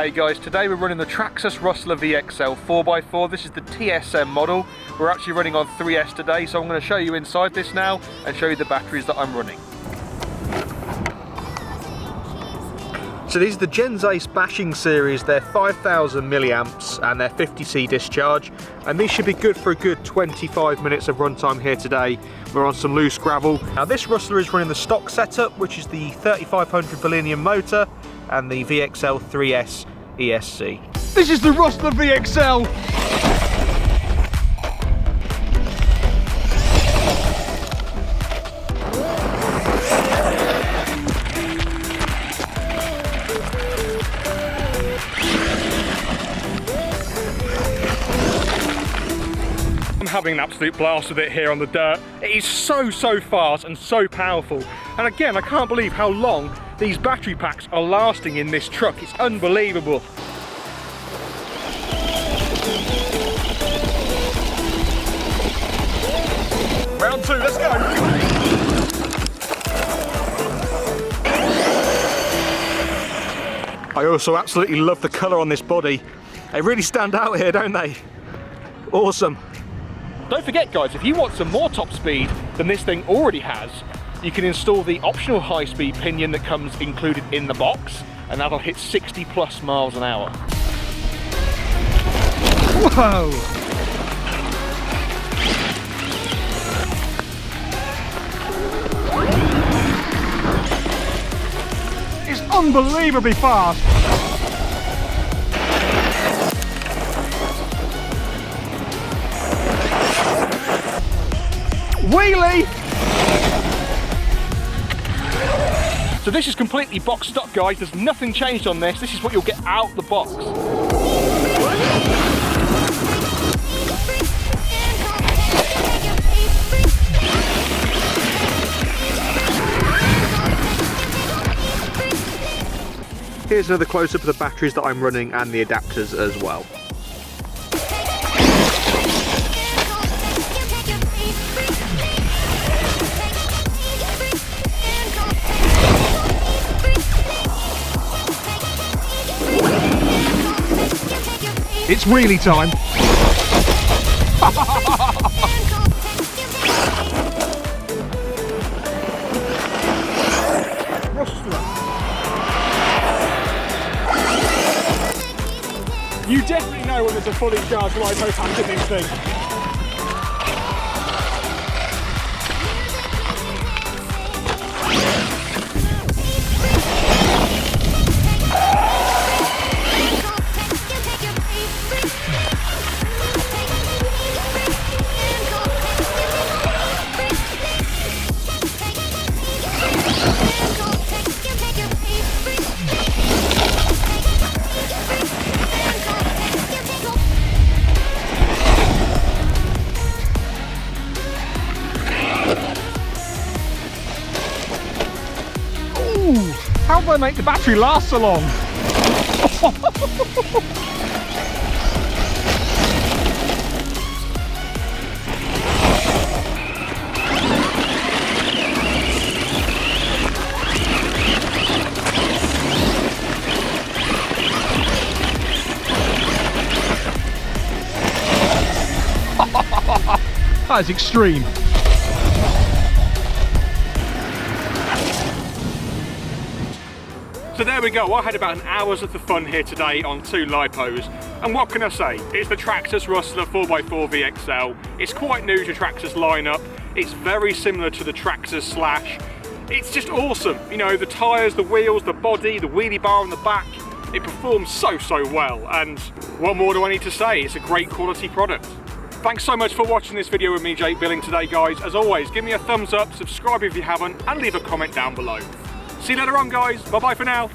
Hey guys, today we're running the Traxxas Rustler VXL 4x4. This is the TSM model. We're actually running on 3S today, so I'm going to show you inside this now and show you the batteries that I'm running. So these are the GensAce Bashing Series. They're 5,000 milliamps and they're 50C discharge, and these should be good for a good 25 minutes of runtime here today. We're on some loose gravel. Now this Rustler is running the stock setup, which is the 3500 Velineon motor and the VXL-3S ESC. This is the Rustler VXL! I'm having an absolute blast with it here on the dirt. It is so fast and so powerful. And again, I can't believe how long these battery packs are lasting in this truck. It's unbelievable. Round two, let's go. I also absolutely love the colour on this body. They really stand out here, don't they? Awesome. Don't forget guys, if you want some more top speed than this thing already has, you can install the optional high-speed Pinion that comes included in the box, and that'll hit 60+ miles an hour. Whoa! It's unbelievably fast! Wheelie! So this is completely box stock guys, there's nothing changed on this. This is what you'll get out the box. Here's another close-up of the batteries that I'm running and the adapters as well. It's wheelie time. You definitely know when there's a fully charged Lipo pack in this thing. How do I make the battery last so long? That is extreme. So there we go, I had about an hour's worth of fun here today on two Lipos, and what can I say, it's the Traxxas Rustler 4x4 VXL. It's quite new to Traxxas lineup, it's very similar to the Traxxas Slash. It's just awesome, you know, the tyres, the wheels, the body, the wheelie bar on the back, it performs so well, and what more do I need to say, it's a great quality product. Thanks so much for watching this video with me, Jake Billing, today guys. As always, give me a thumbs up, subscribe if you haven't, and leave a comment down below. See you later on guys, bye bye for now.